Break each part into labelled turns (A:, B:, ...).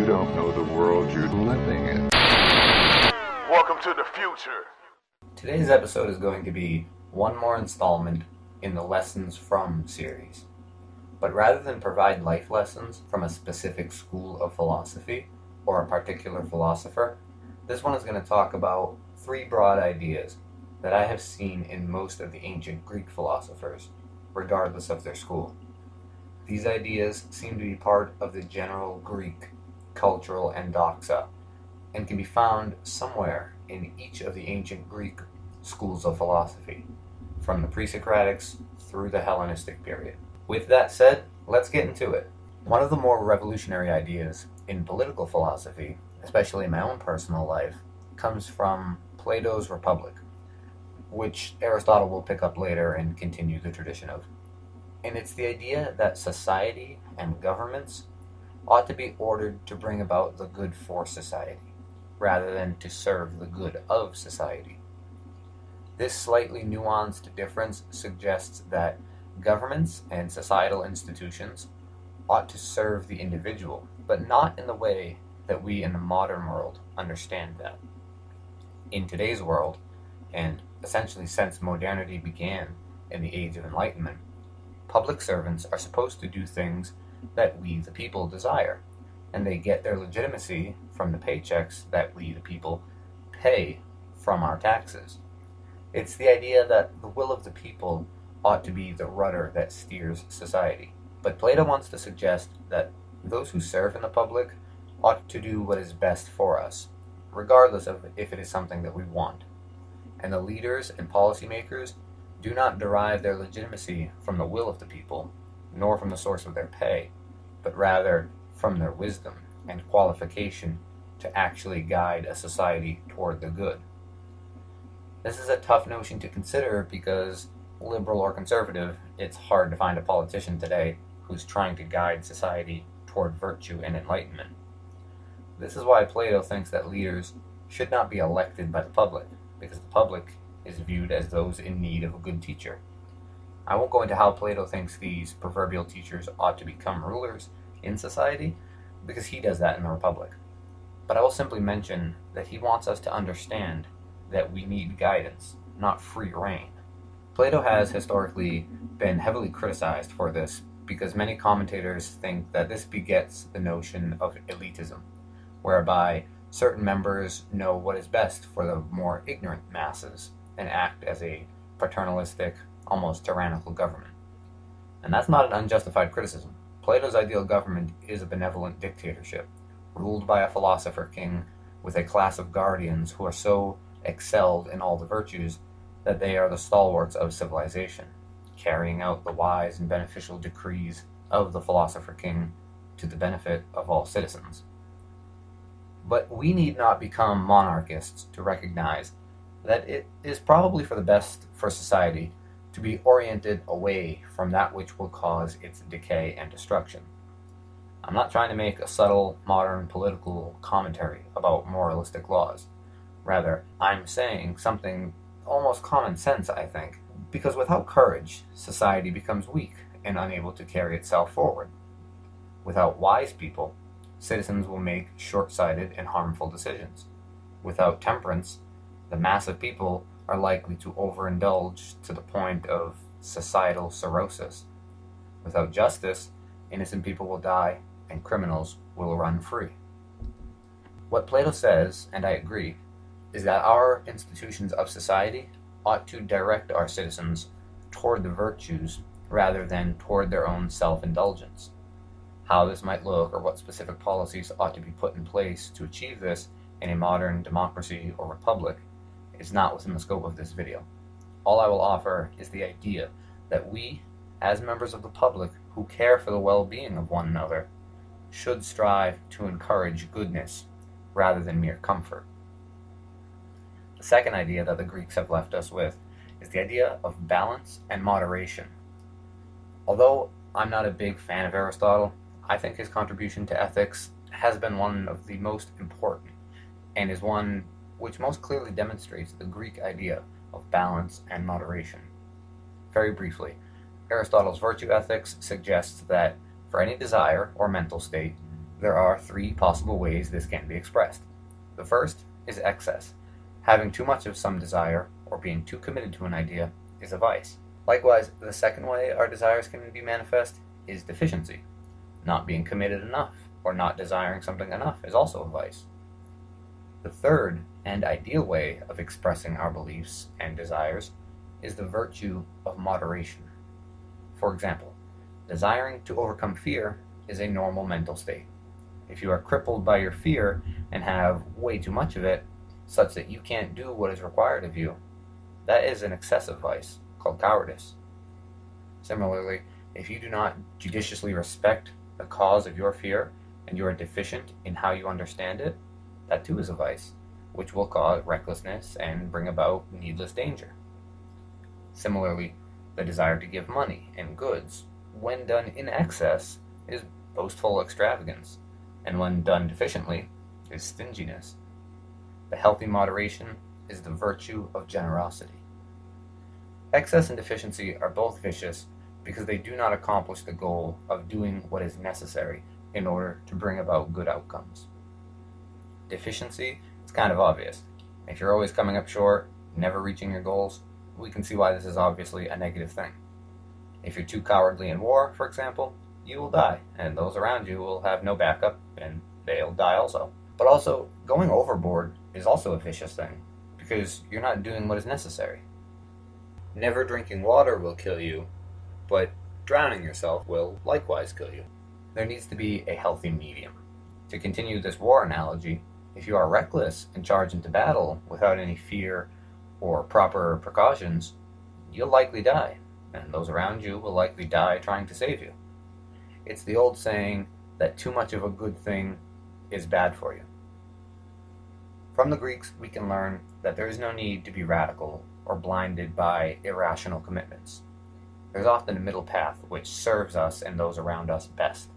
A: You don't know the world you're living in.
B: Welcome to the future.
C: Today's episode is going to be one more installment in the Lessons From series. But rather than provide life lessons from a specific school of philosophy or a particular philosopher, this one is going to talk about three broad ideas that I have seen in most of the ancient Greek philosophers, regardless of their school. These ideas seem to be part of the general Greek cultural endoxa and can be found somewhere in each of the ancient Greek schools of philosophy, from the pre-Socratics through the Hellenistic period. With that said, let's get into it. One of the more revolutionary ideas in political philosophy, especially in my own personal life, comes from Plato's Republic, which Aristotle will pick up later and continue the tradition of. And it's the idea that society and governments ought to be ordered to bring about the good for society, rather than to serve the good of society. This slightly nuanced difference suggests that governments and societal institutions ought to serve the individual, but not in the way that we in the modern world understand that. In today's world, and essentially since modernity began in the Age of Enlightenment, public servants are supposed to do things that we, the people, desire, and they get their legitimacy from the paychecks that we, the people, pay from our taxes. It's the idea that the will of the people ought to be the rudder that steers society. But Plato wants to suggest that those who serve in the public ought to do what is best for us, regardless of if it is something that we want. And the leaders and policymakers do not derive their legitimacy from the will of the people, nor from the source of their pay, but rather from their wisdom and qualification to actually guide a society toward the good. This is a tough notion to consider because, liberal or conservative, it's hard to find a politician today who's trying to guide society toward virtue and enlightenment. This is why Plato thinks that leaders should not be elected by the public, because the public is viewed as those in need of a good teacher. I won't go into how Plato thinks these proverbial teachers ought to become rulers in society, because he does that in the Republic. But I will simply mention that he wants us to understand that we need guidance, not free rein. Plato has historically been heavily criticized for this because many commentators think that this begets the notion of elitism, whereby certain members know what is best for the more ignorant masses and act as a paternalistic, almost tyrannical government. And that's not an unjustified criticism. Plato's ideal government is a benevolent dictatorship, ruled by a philosopher king with a class of guardians who are so excelled in all the virtues that they are the stalwarts of civilization, carrying out the wise and beneficial decrees of the philosopher king to the benefit of all citizens. But we need not become monarchists to recognize that it is probably for the best for society to be oriented away from that which will cause its decay and destruction. I'm not trying to make a subtle modern political commentary about moralistic laws. Rather, I'm saying something almost common sense, I think, because without courage, society becomes weak and unable to carry itself forward. Without wise people, citizens will make short-sighted and harmful decisions. Without temperance, the mass of people are likely to overindulge to the point of societal cirrhosis. Without justice, innocent people will die and criminals will run free. What Plato says, and I agree, is that our institutions of society ought to direct our citizens toward the virtues rather than toward their own self-indulgence. How this might look or what specific policies ought to be put in place to achieve this in a modern democracy or republic is not within the scope of this video. All I will offer is the idea that we, as members of the public who care for the well-being of one another, should strive to encourage goodness rather than mere comfort. The second idea that the Greeks have left us with is the idea of balance and moderation. Although I'm not a big fan of Aristotle, I think his contribution to ethics has been one of the most important, and is one which most clearly demonstrates the Greek idea of balance and moderation. Very briefly, Aristotle's virtue ethics suggests that for any desire or mental state, there are three possible ways this can be expressed. The first is excess. Having too much of some desire or being too committed to an idea is a vice. Likewise, the second way our desires can be manifest is deficiency. Not being committed enough or not desiring something enough is also a vice. The third and ideal way of expressing our beliefs and desires is the virtue of moderation. For example, desiring to overcome fear is a normal mental state. If you are crippled by your fear and have way too much of it, such that you can't do what is required of you, that is an excessive vice called cowardice. Similarly, if you do not judiciously respect the cause of your fear and you are deficient in how you understand it, that too is a vice, which will cause recklessness and bring about needless danger. Similarly, the desire to give money and goods, when done in excess, is boastful extravagance, and when done deficiently, is stinginess. The healthy moderation is the virtue of generosity. Excess and deficiency are both vicious because they do not accomplish the goal of doing what is necessary in order to bring about good outcomes. Deficiency is kind of obvious. If you're always coming up short, never reaching your goals, we can see why this is obviously a negative thing. If you're too cowardly in war, for example, you will die, and those around you will have no backup, and they'll die also. But also, going overboard is also a vicious thing, because you're not doing what is necessary. Never drinking water will kill you, but drowning yourself will likewise kill you. There needs to be a healthy medium. To continue this war analogy, if you are reckless and charge into battle without any fear or proper precautions, you'll likely die, and those around you will likely die trying to save you. It's the old saying that too much of a good thing is bad for you. From the Greeks, we can learn that there is no need to be radical or blinded by irrational commitments. There's often a middle path which serves us and those around us best.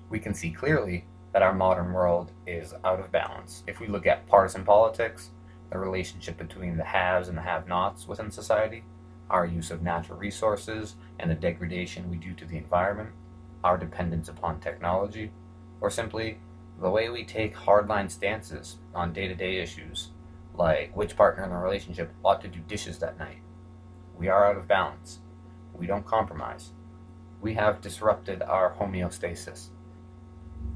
C: We can see clearly that our modern world is out of balance. If we look at partisan politics, the relationship between the haves and the have-nots within society, our use of natural resources and the degradation we do to the environment, our dependence upon technology, or simply the way we take hardline stances on day-to-day issues, like which partner in the relationship ought to do dishes that night. We are out of balance. We don't compromise. We have disrupted our homeostasis.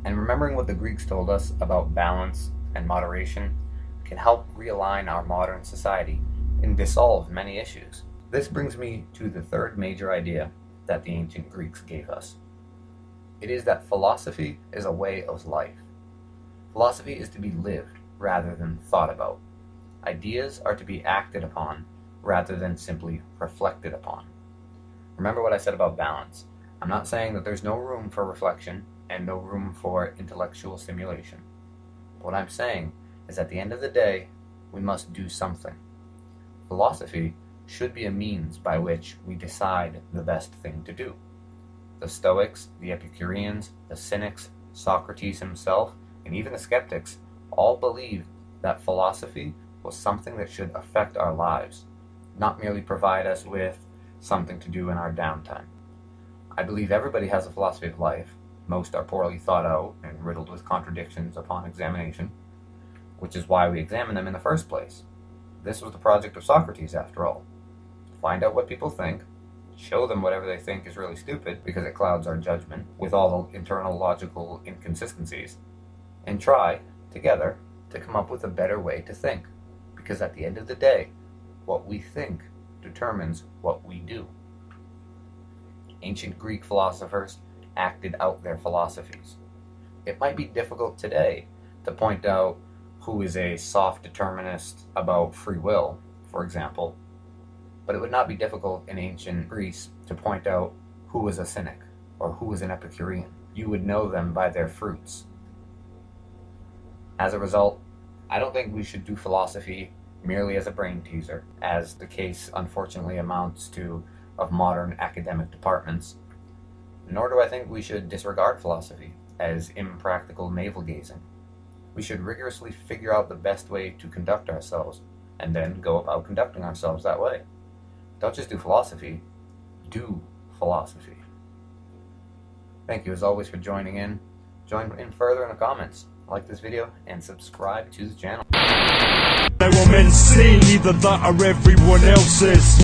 C: And remembering what the Greeks told us about balance and moderation can help realign our modern society and dissolve many issues. This brings me to the third major idea that the ancient Greeks gave us. It is that philosophy is a way of life. Philosophy is to be lived rather than thought about. Ideas are to be acted upon rather than simply reflected upon. Remember what I said about balance. I'm not saying that there's no room for reflection and no room for intellectual stimulation. What I'm saying is at the end of the day, we must do something. Philosophy should be a means by which we decide the best thing to do. The Stoics, the Epicureans, the Cynics, Socrates himself, and even the skeptics all believed that philosophy was something that should affect our lives, not merely provide us with something to do in our downtime. I believe everybody has a philosophy of life. Most are poorly thought out and riddled with contradictions upon examination, which is why we examine them in the first place. This was the project of Socrates, after all. Find out what people think, show them whatever they think is really stupid because it clouds our judgment with all the internal logical inconsistencies, and try, together, to come up with a better way to think, because at the end of the day, what we think determines what we do. Ancient Greek philosophers acted out their philosophies. It might be difficult today to point out who is a soft determinist about free will, for example, but it would not be difficult in ancient Greece to point out who was a cynic or who was an Epicurean. You would know them by their fruits. As a result, I don't think we should do philosophy merely as a brain teaser, as the case unfortunately amounts to of modern academic departments, nor do I think we should disregard philosophy as impractical navel-gazing. We should rigorously figure out the best way to conduct ourselves, and then go about conducting ourselves that way. Don't just do philosophy, do philosophy. Thank you as always for joining in. Join in further in the comments, like this video, and subscribe to the channel.
D: They will men see either that or everyone else's.